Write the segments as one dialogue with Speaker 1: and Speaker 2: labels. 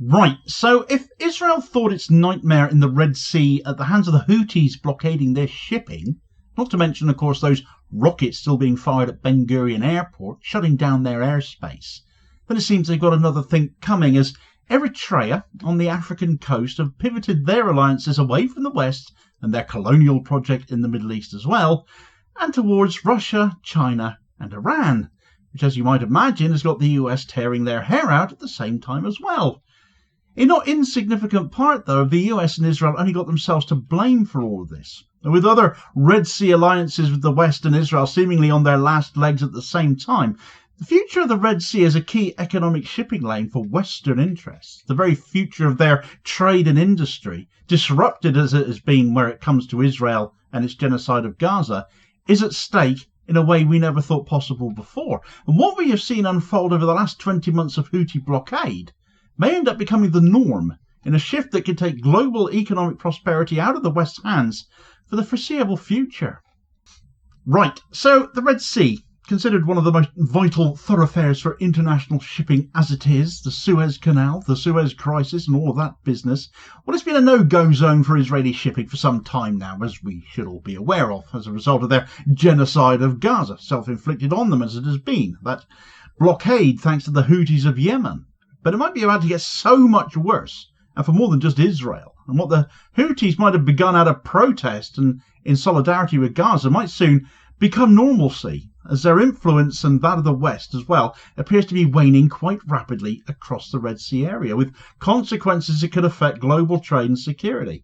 Speaker 1: Right, so if Israel thought its nightmare in the Red Sea at the hands of the Houthis blockading their shipping, not to mention, of course, those rockets still being fired at Ben Gurion airport, shutting down their airspace, then it seems they've got another thing coming, as Eritrea on the African coast have pivoted their alliances away from the West and their colonial project in the Middle East as well, and towards Russia, China and Iran, which, as you might imagine, has got the US tearing their hair out at the same time as well. A not insignificant part, though, of the US and Israel only got themselves to blame for all of this. And with other Red Sea alliances with the West and Israel seemingly on their last legs at the same time, the future of the Red Sea is a key economic shipping lane for Western interests. The very future of their trade and industry, disrupted as it has been where it comes to Israel and its genocide of Gaza, is at stake in a way we never thought possible before. And what we have seen unfold over the last 20 months of Houthi blockade may end up becoming the norm in a shift that could take global economic prosperity out of the West's hands for the foreseeable future. Right, so the Red Sea, considered one of the most vital thoroughfares for international shipping as it is, the Suez Canal, the Suez Crisis and all of that business, well, it's been a no-go zone for Israeli shipping for some time now, as we should all be aware of, as a result of their genocide of Gaza, self-inflicted on them as it has been, that blockade thanks to the Houthis of Yemen. But it might be about to get so much worse, and for more than just Israel. And what the Houthis might have begun out of protest and in solidarity with Gaza might soon become normalcy, as their influence and that of the West as well appears to be waning quite rapidly across the Red Sea area, with consequences that could affect global trade and security.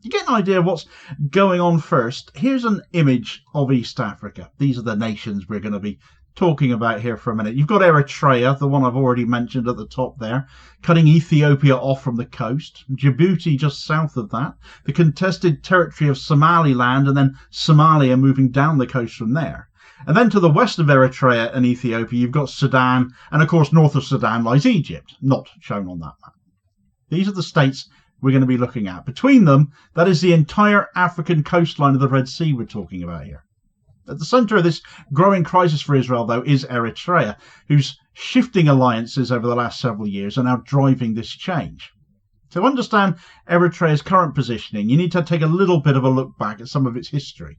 Speaker 1: To get an idea of what's going on first, here's an image of East Africa. These are the nations we're going to be talking about here for a minute. You've got Eritrea, the one I've already mentioned at the top there, cutting Ethiopia off from the coast, Djibouti just south of that, the contested territory of Somaliland, and then Somalia moving down the coast from there. And then to the west of Eritrea and Ethiopia, you've got Sudan, and of course north of Sudan lies Egypt, not shown on that map. These are the states we're going to be looking at. Between them, that is the entire African coastline of the Red Sea we're talking about here. At the centre of this growing crisis for Israel, though, is Eritrea, whose shifting alliances over the last several years are now driving this change. To understand Eritrea's current positioning, you need to take a little bit of a look back at some of its history.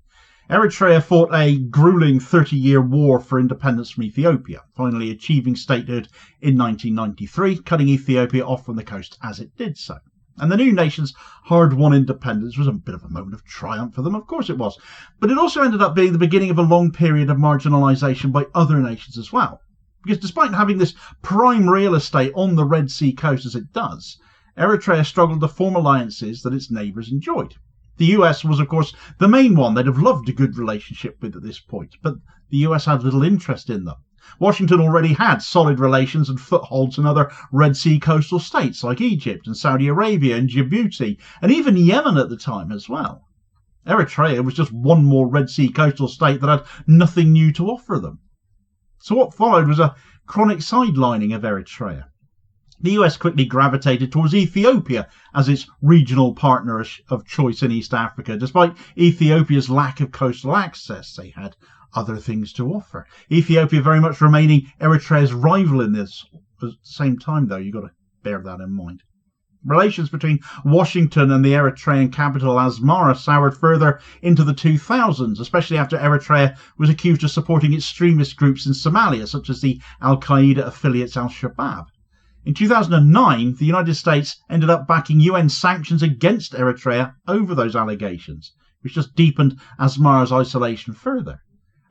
Speaker 1: Eritrea fought a grueling 30-year war for independence from Ethiopia, finally achieving statehood in 1993, cutting Ethiopia off from the coast as it did so. And the new nation's hard-won independence was a bit of a moment of triumph for them, of course it was. But it also ended up being the beginning of a long period of marginalisation by other nations as well. Because despite having this prime real estate on the Red Sea coast as it does, Eritrea struggled to form alliances that its neighbours enjoyed. The US was, of course, the main one they'd have loved a good relationship with at this point, but the US had little interest in them. Washington already had solid relations and footholds in other Red Sea coastal states like Egypt and Saudi Arabia and Djibouti, and even Yemen at the time as well. Eritrea was just one more Red Sea coastal state that had nothing new to offer them. So what followed was a chronic sidelining of Eritrea. The US quickly gravitated towards Ethiopia as its regional partner of choice in East Africa. Despite Ethiopia's lack of coastal access, they had other things to offer. Ethiopia very much remaining Eritrea's rival in this. At the same time, though, you've got to bear that in mind. Relations between Washington and the Eritrean capital Asmara soured further into the 2000s, especially after Eritrea was accused of supporting extremist groups in Somalia, such as the Al-Qaeda affiliates Al-Shabaab. In 2009, the United States ended up backing UN sanctions against Eritrea over those allegations, which just deepened Asmara's isolation further.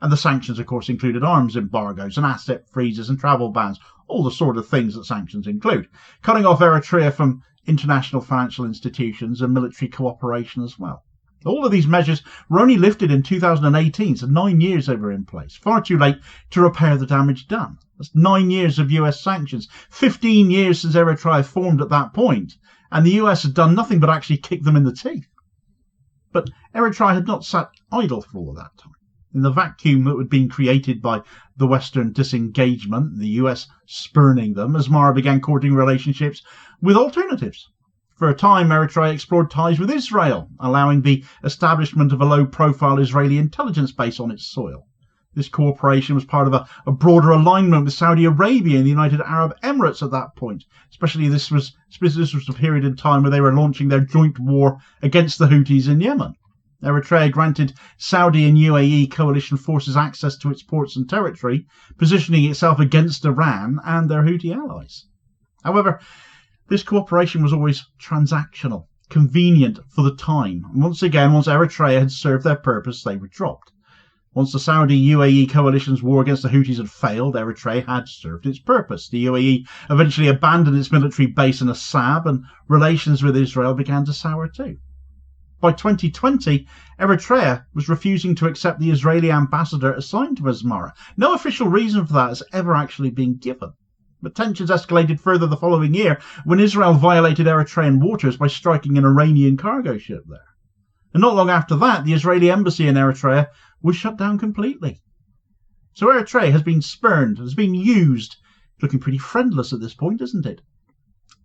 Speaker 1: And the sanctions, of course, included arms embargoes and asset freezes and travel bans, all the sort of things that sanctions include, cutting off Eritrea from international financial institutions and military cooperation as well. All of these measures were only lifted in 2018, so 9 years they were in place. Far too late to repair the damage done. That's 9 years of US sanctions, 15 years since Eritrea formed at that point, and the US had done nothing but actually kick them in the teeth. But Eritrea had not sat idle for all of that time. In the vacuum that had been created by the Western disengagement, the US spurning them, Asmara began courting relationships with alternatives. For a time, Eritrea explored ties with Israel, allowing the establishment of a low-profile Israeli intelligence base on its soil. This cooperation was part of a broader alignment with Saudi Arabia and the United Arab Emirates at that point. Especially this was the period in time where they were launching their joint war against the Houthis in Yemen. Eritrea granted Saudi and UAE coalition forces access to its ports and territory, positioning itself against Iran and their Houthi allies. However, this cooperation was always transactional, convenient for the time. And once Eritrea had served their purpose, they were dropped. Once the Saudi-UAE coalition's war against the Houthis had failed, Eritrea had served its purpose. The UAE eventually abandoned its military base in Assab, and relations with Israel began to sour too. By 2020, Eritrea was refusing to accept the Israeli ambassador assigned to Asmara. No official reason for that has ever actually been given. But tensions escalated further the following year when Israel violated Eritrean waters by striking an Iranian cargo ship there. And not long after that, the Israeli embassy in Eritrea was shut down completely. So Eritrea has been spurned, has been used, looking pretty friendless at this point, isn't it?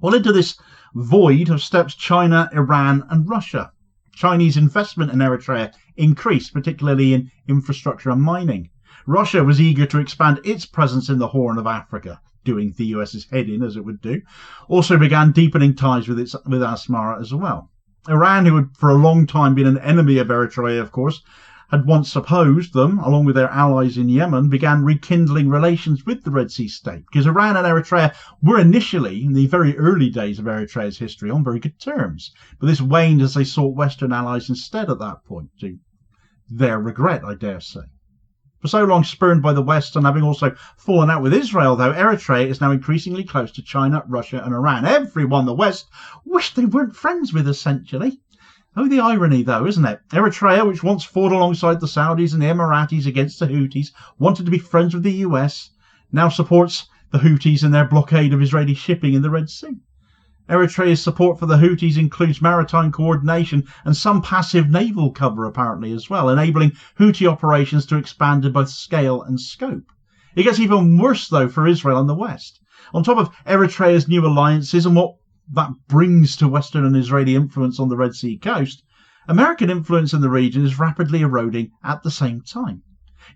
Speaker 1: Well, into this void have stepped China, Iran and Russia. Chinese investment in Eritrea increased, particularly in infrastructure and mining. Russia was eager to expand its presence in the Horn of Africa, doing the US's head in as it would do, also began deepening ties with Asmara as well. Iran, who had for a long time been an enemy of Eritrea, of course, had once opposed them, along with their allies in Yemen, began rekindling relations with the Red Sea state, because Iran and Eritrea were initially, in the very early days of Eritrea's history, on very good terms. But this waned as they sought Western allies instead at that point, to their regret, I dare say. For so long spurned by the West and having also fallen out with Israel, though, Eritrea is now increasingly close to China, Russia and Iran. Everyone the West wished they weren't friends with, essentially. Oh, the irony, though, isn't it? Eritrea, which once fought alongside the Saudis and the Emiratis against the Houthis, wanted to be friends with the US, now supports the Houthis in their blockade of Israeli shipping in the Red Sea. Eritrea's support for the Houthis includes maritime coordination and some passive naval cover, apparently, as well, enabling Houthi operations to expand in both scale and scope. It gets even worse, though, for Israel and the West. On top of Eritrea's new alliances and what that brings to Western and Israeli influence on the Red Sea coast, American influence in the region is rapidly eroding at the same time.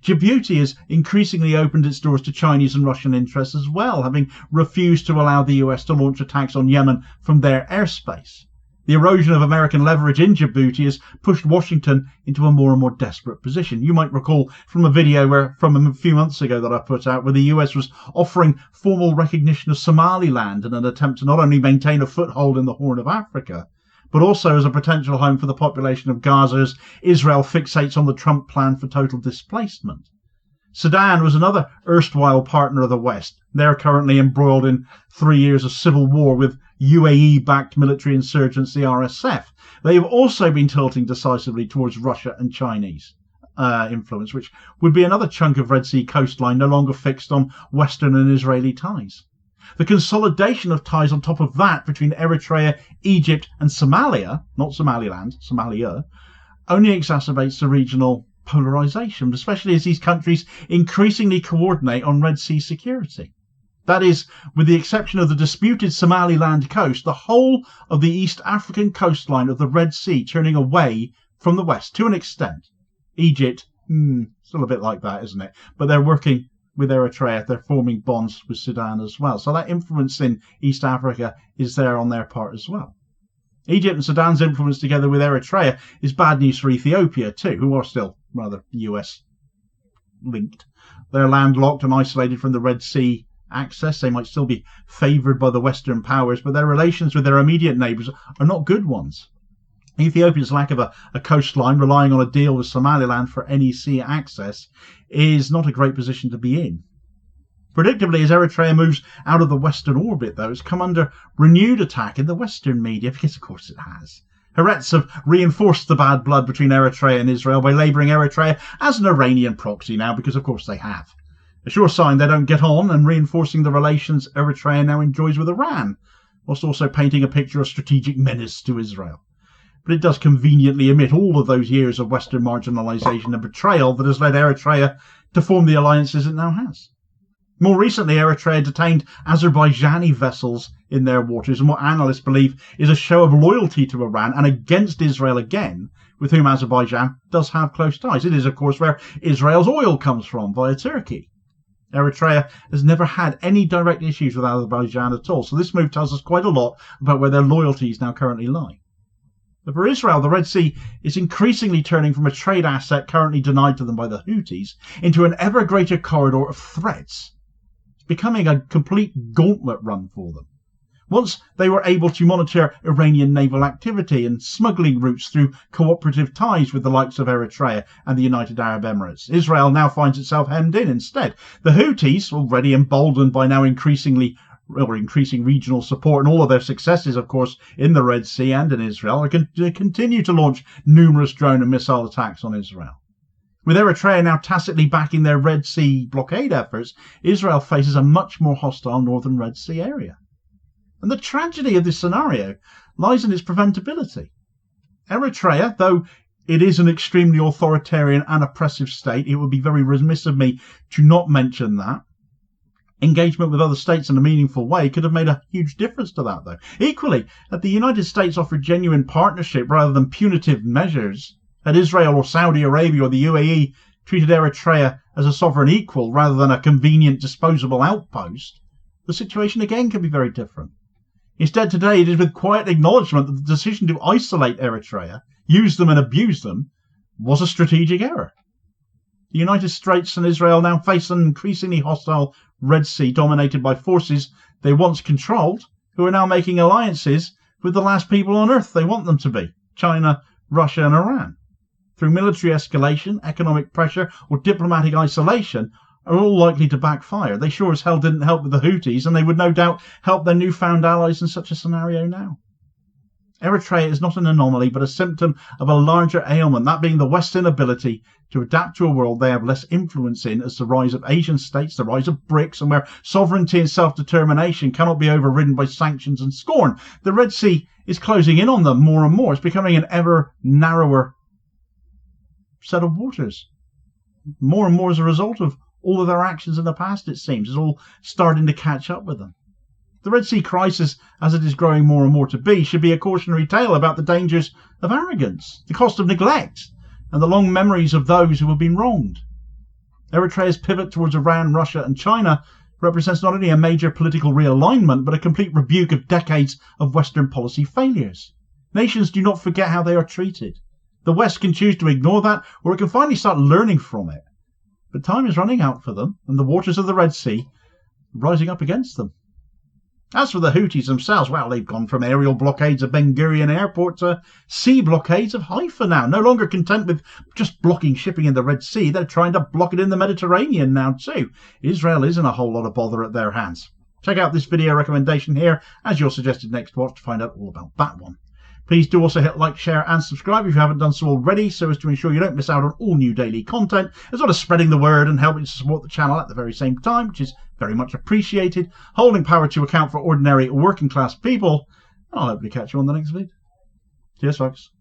Speaker 1: Djibouti has increasingly opened its doors to Chinese and Russian interests as well, having refused to allow the US to launch attacks on Yemen from their airspace. The erosion of American leverage in Djibouti has pushed Washington into a more and more desperate position. You might recall from a video from a few months ago that I put out where the US was offering formal recognition of Somaliland in an attempt to not only maintain a foothold in the Horn of Africa, but also as a potential home for the population of Gaza as Israel fixates on the Trump plan for total displacement. Sudan was another erstwhile partner of the West. They're currently embroiled in 3 years of civil war with UAE-backed military insurgents, the RSF. They have also been tilting decisively towards Russia and Chinese influence, which would be another chunk of Red Sea coastline no longer fixed on Western and Israeli ties. The consolidation of ties on top of that between Eritrea, Egypt and Somalia, not Somaliland, Somalia, only exacerbates the regional polarization, especially as these countries increasingly coordinate on Red Sea security. That is, with the exception of the disputed Somaliland coast, the whole of the East African coastline of the Red Sea turning away from the West to an extent. Egypt, still a bit like that, isn't it? But they're working with Eritrea, they're forming bonds with Sudan as well. So that influence in East Africa is there on their part as well. Egypt and Sudan's influence together with Eritrea is bad news for Ethiopia too, who are still rather US linked. They're landlocked and isolated from the Red Sea access. They might still be favoured by the Western powers, but their relations with their immediate neighbours are not good ones. Ethiopia's lack of a coastline, relying on a deal with Somaliland for any sea access, is not a great position to be in. Predictably, as Eritrea moves out of the Western orbit, though, it's come under renewed attack in the Western media, because of course it has. Houthis have reinforced the bad blood between Eritrea and Israel by labelling Eritrea as an Iranian proxy now, because of course they have. A sure sign they don't get on, and reinforcing the relations Eritrea now enjoys with Iran, whilst also painting a picture of strategic menace to Israel. But it does conveniently omit all of those years of Western marginalisation and betrayal that has led Eritrea to form the alliances it now has. More recently, Eritrea detained Azerbaijani vessels in their waters in what analysts believe is a show of loyalty to Iran and against Israel again, with whom Azerbaijan does have close ties. It is, of course, where Israel's oil comes from, via Turkey. Eritrea has never had any direct issues with Azerbaijan at all, so this move tells us quite a lot about where their loyalties now currently lie. But for Israel, the Red Sea is increasingly turning from a trade asset currently denied to them by the Houthis into an ever greater corridor of threats. It's becoming a complete gauntlet run for them. Once they were able to monitor Iranian naval activity and smuggling routes through cooperative ties with the likes of Eritrea and the United Arab Emirates, Israel now finds itself hemmed in instead. The Houthis, already emboldened by now increasing regional support and all of their successes, of course, in the Red Sea and in Israel, are continue to launch numerous drone and missile attacks on Israel. With Eritrea now tacitly backing their Red Sea blockade efforts, Israel faces a much more hostile northern Red Sea area. And the tragedy of this scenario lies in its preventability. Eritrea, though it is an extremely authoritarian and oppressive state, it would be very remiss of me to not mention that. Engagement with other states in a meaningful way could have made a huge difference to that, though. Equally, had the United States offered genuine partnership rather than punitive measures, had Israel or Saudi Arabia or the UAE treated Eritrea as a sovereign equal rather than a convenient disposable outpost, the situation again could be very different. Instead, today it is with quiet acknowledgement that the decision to isolate Eritrea, use them and abuse them, was a strategic error. The United States and Israel now face an increasingly hostile Red Sea dominated by forces they once controlled, who are now making alliances with the last people on earth they want them to be, China, Russia and Iran. Through military escalation, economic pressure or diplomatic isolation are all likely to backfire. They sure as hell didn't help with the Houthis, and they would no doubt help their newfound allies in such a scenario now. Eritrea is not an anomaly, but a symptom of a larger ailment, that being the West's inability to adapt to a world they have less influence in, as the rise of Asian states, the rise of BRICS, and where sovereignty and self-determination cannot be overridden by sanctions and scorn. The Red Sea is closing in on them more and more. It's becoming an ever narrower set of waters. More and more as a result of all of their actions in the past, it seems, is all starting to catch up with them. The Red Sea crisis, as it is growing more and more to be, should be a cautionary tale about the dangers of arrogance, the cost of neglect, and the long memories of those who have been wronged. Eritrea's pivot towards Iran, Russia and China represents not only a major political realignment, but a complete rebuke of decades of Western policy failures. Nations do not forget how they are treated. The West can choose to ignore that, or it can finally start learning from it. But time is running out for them, and the waters of the Red Sea are rising up against them. As for the Houthis themselves, well, they've gone from aerial blockades of Ben Gurion airport to sea blockades of Haifa now. No longer content with just blocking shipping in the Red Sea, they're trying to block it in the Mediterranean now too. Israel is in a whole lot of bother at their hands. Check out this video recommendation here as your suggested next watch to find out all about that one. Please do also hit like, share and subscribe if you haven't done so already, so as to ensure you don't miss out on all new daily content, as well as spreading the word and helping to support the channel at the very same time, which is very much appreciated. Holding power to account for ordinary working class people, and I'll hopefully catch you on the next video. Cheers folks.